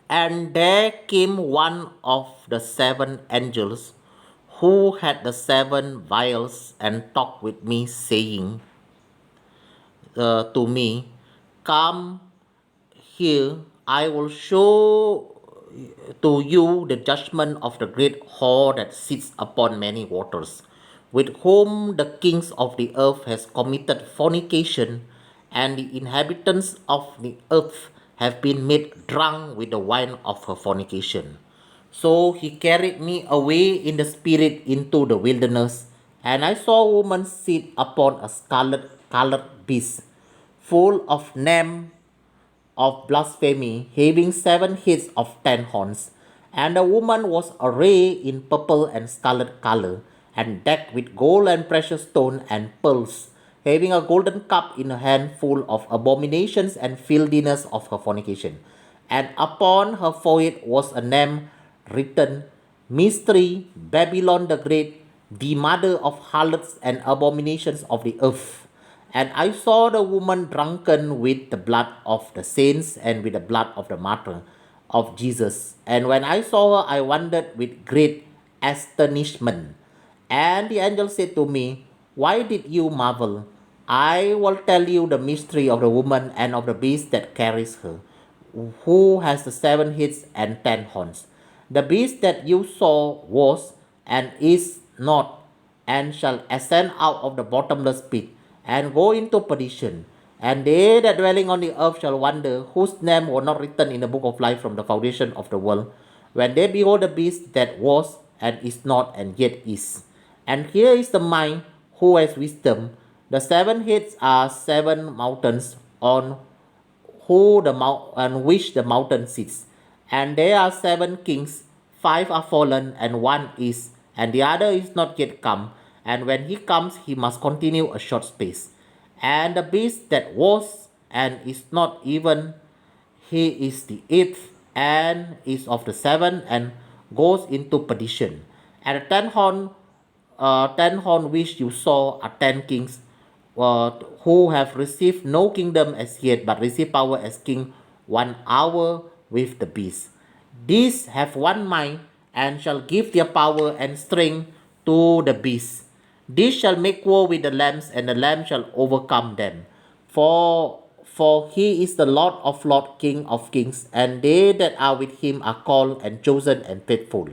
And there came one of the seven angels who had the seven vials and talked with me, saying to me, "Come here, I will show to you the judgment of the great whore that sits upon many waters, with whom the kings of the earth has committed fornication, and the inhabitants of the earth have been made drunk with the wine of her fornication." So he carried me away in the spirit into the wilderness, and I saw a woman sit upon a scarlet colored beast, full of name of blasphemy, having 7 heads of 10 horns. And the woman was arrayed in purple and scarlet color, and decked with gold and precious stone and pearls, having a golden cup in her hand full of abominations and filthiness of her fornication. And upon her forehead was a name written, Mystery, Babylon the Great, the mother of harlots and abominations of the earth. And I saw the woman drunken with the blood of the saints and with the blood of the martyr of Jesus. And when I saw her, I wondered with great astonishment. And the angel said to me, Why did you marvel? I will tell you the mystery of the woman and of the beast that carries her, who has the 7 heads and 10 horns. The beast that you saw was and is not, and shall ascend out of the bottomless pit, and go into perdition. And they that dwelling on the earth shall wonder, whose name were not written in the book of life from the foundation of the world, when they behold the beast that was, and is not, and yet is. And here is the mind who has wisdom. The 7 heads are 7 mountains on on which the mountain sits. And there are 7 kings, 5 are fallen, and one is, and the other is not yet come. And when he comes, he must continue a short space. And the beast that was and is not, even he is the eighth, and is of the seven, and goes into perdition. And the 10 horn which you saw are 10 kings, who have received no kingdom as yet, but receive power as king 1 hour with the beast. These have one mind, and shall give their power and strength to the beast. These shall make war with the lambs, and the lamb shall overcome them. For he is the Lord of lords, King of kings, and they that are with him are called and chosen and faithful.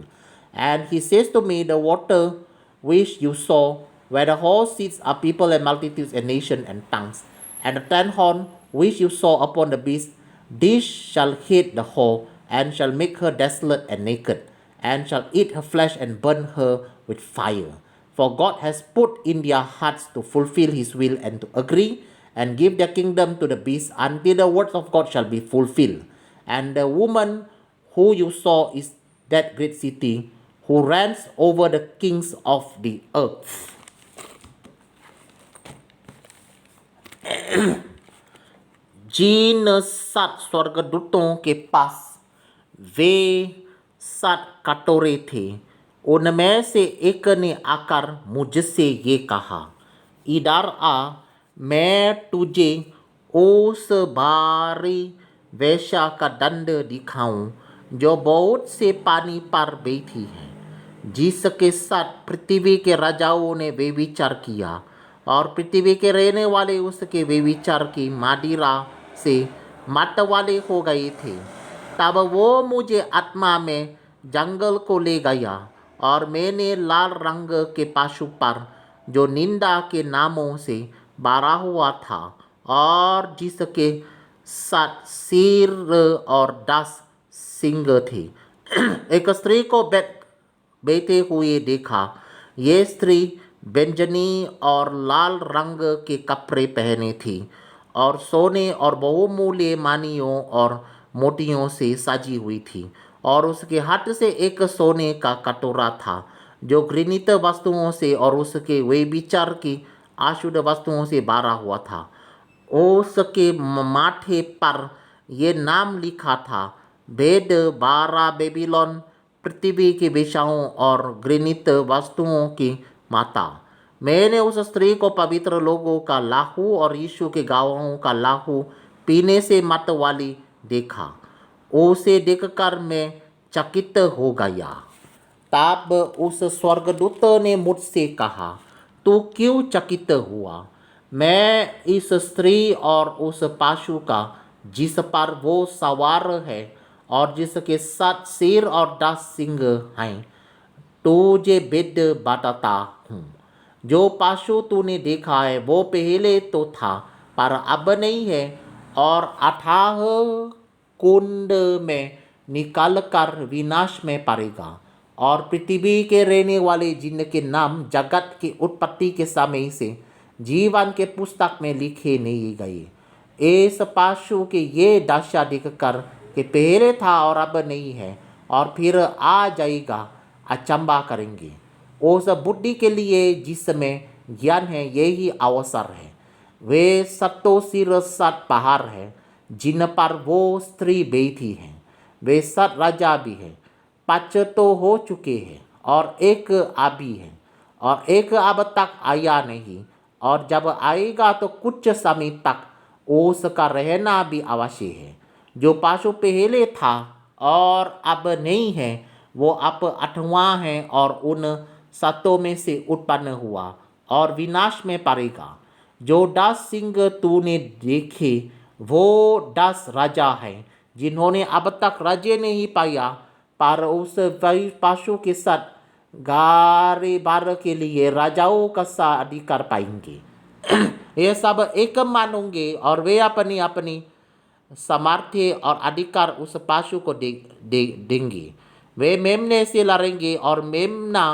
And he says to me, The water which you saw, where the horse sits, are people and multitudes and nations and tongues. And the 10 horn which you saw upon the beast, this shall hate the whore, and shall make her desolate and naked, and shall eat her flesh and burn her with fire. For God has put in their hearts to fulfill his will, and to agree and give their kingdom to the beast, until the words of God shall be fulfilled. And the woman who you saw is that great city, who reigns over the kings of the earth. जिन 7 स्वर्गदूतों के पास वे 7 कटोरे थे, उनमें से एक ने आकर मुझसे ये कहा, इधर आ, मैं तुझे उस भारी वेश्या का दंड दिखाऊं, जो बहुत से पानी पर बैठी है, जिसके साथ पृथ्वी के राजाओं ने व्यभिचार किया, और पृथ्वी के रहने वाले उसके व्यभिचार की मादिरा से मतवाले हो गए थे। तब वो मुझे आत्मा में जंगल को ले गया, और मैंने लाल रंग के पशु पर, जो निंदा के नामों से भरा हुआ था, और जिसके 7 सिर और 10 सींग थे, एक स्त्री को बैठे हुए देखा। ये स्त्री बैंगनी और लाल रंग के कपड़े पहने थी, और सोने और बहुमूल्य मानियों और मोतियों से सजी हुई थी, और उसके हाथ से एक सोने का कटोरा था, जो घृणित वस्तुओं से और उसके व्यभिचार की अशुद्ध वस्तुओं से भरा हुआ था। उसके माथे पर ये नाम लिखा था, भेद बारा बेबीलोन, पृथ्वी की वेश्याओं और घृणित वस्तुओं की माता। मैंने उस स्त्री को पवित्र लोगों का लाहू और यीशु के गवाहों का लाहू पीने से मत वाली देखा। उसे देखकर मैं चकित हो गया। तब उस स्वर्गदूत ने मुझसे कहा, तू क्यों चकित हुआ? मैं इस स्त्री और उस पशु का जिस पर वो सवार है और जिसके 7 सिर और 10 सींग हैं तुझे वेद बताता हूँ। जो पशु तूने देखा है वो पहले तो था पर अब नहीं है, और अथाह कुंड में निकाल कर विनाश में पड़ेगा। और पृथ्वी के रहने वाले जिनके नाम जगत की उत्पत्ति के समय से जीवन के पुस्तक में लिखे नहीं गए, इस पशु के ये दशा देखकर कि पहले था और अब नहीं है और फिर आ जाएगा, अचंबा करेंगे। उस बुद्धि के लिए जिसमें ज्ञान है यही अवसर है। वे सत्तो सिर 7 पहाड़ है जिन पर वो स्त्री बैठी है। वे 7 राजा भी है। 5 तो हो चुके हैं और एक अभी है, और एक अब तक आया नहीं, और जब आएगा तो कुछ समय तक उसका रहना भी अवश्य है। जो पशु पहले था और अब नहीं है वो अब 8वां है और उन 7 में से उत्पन्न हुआ और विनाश में पड़ेगा। जो 10 सिंह तूने देखे वो 10 राजा हैं जिन्होंने अब तक राज्य नहीं पाया, पर उस पशु के साथ गारे बार के लिए राजाओं का सा अधिकार पाएंगे। ये सब एक मानोगे और वे अपनी अपनी सामर्थ्य और अधिकार उस पशु को देंगे। वे मेमने से लड़ेंगे और मेमना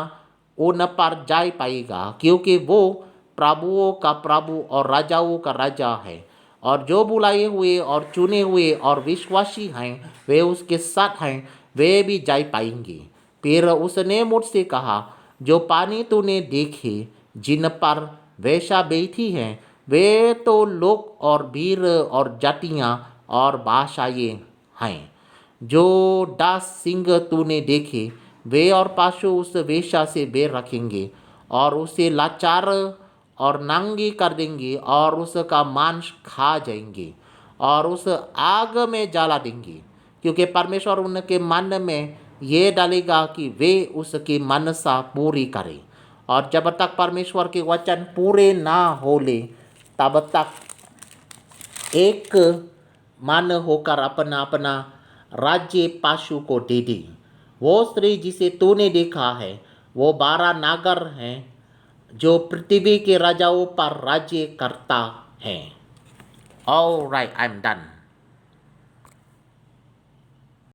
उन पर जा पाएगा, क्योंकि वो प्रभुओं का प्रभु और राजाओं का राजा है। और जो बुलाए हुए और चुने हुए और विश्वासी हैं वे उसके साथ हैं, वे भी जा पाएंगे। फिर उसने मुझसे कहा, जो पानी तूने देखे जिन पर वेश्या बैठी हैं वे तो लोग और वीर और जातियाँ और भाषाएं हैं। जो 10 सिंह तूने देखे वे और पशु उस वेश्या से बैर रखेंगे और उसे लाचार और नंगी कर देंगे और उसका मांस खा जाएंगे और उस आग में जला देंगे, क्योंकि परमेश्वर उनके मन में ये डालेगा कि वे उसकी मनसा पूरी करें। और जब तक परमेश्वर के वचन पूरे ना हो ले तब तक एक मन होकर अपना अपना राज्य पशु को दे दे। वो स्त्री जिसे तूने देखा है वो 12 नागर हैं जो पृथ्वी के राजाओं पर राज्य करता है। All right, I am done.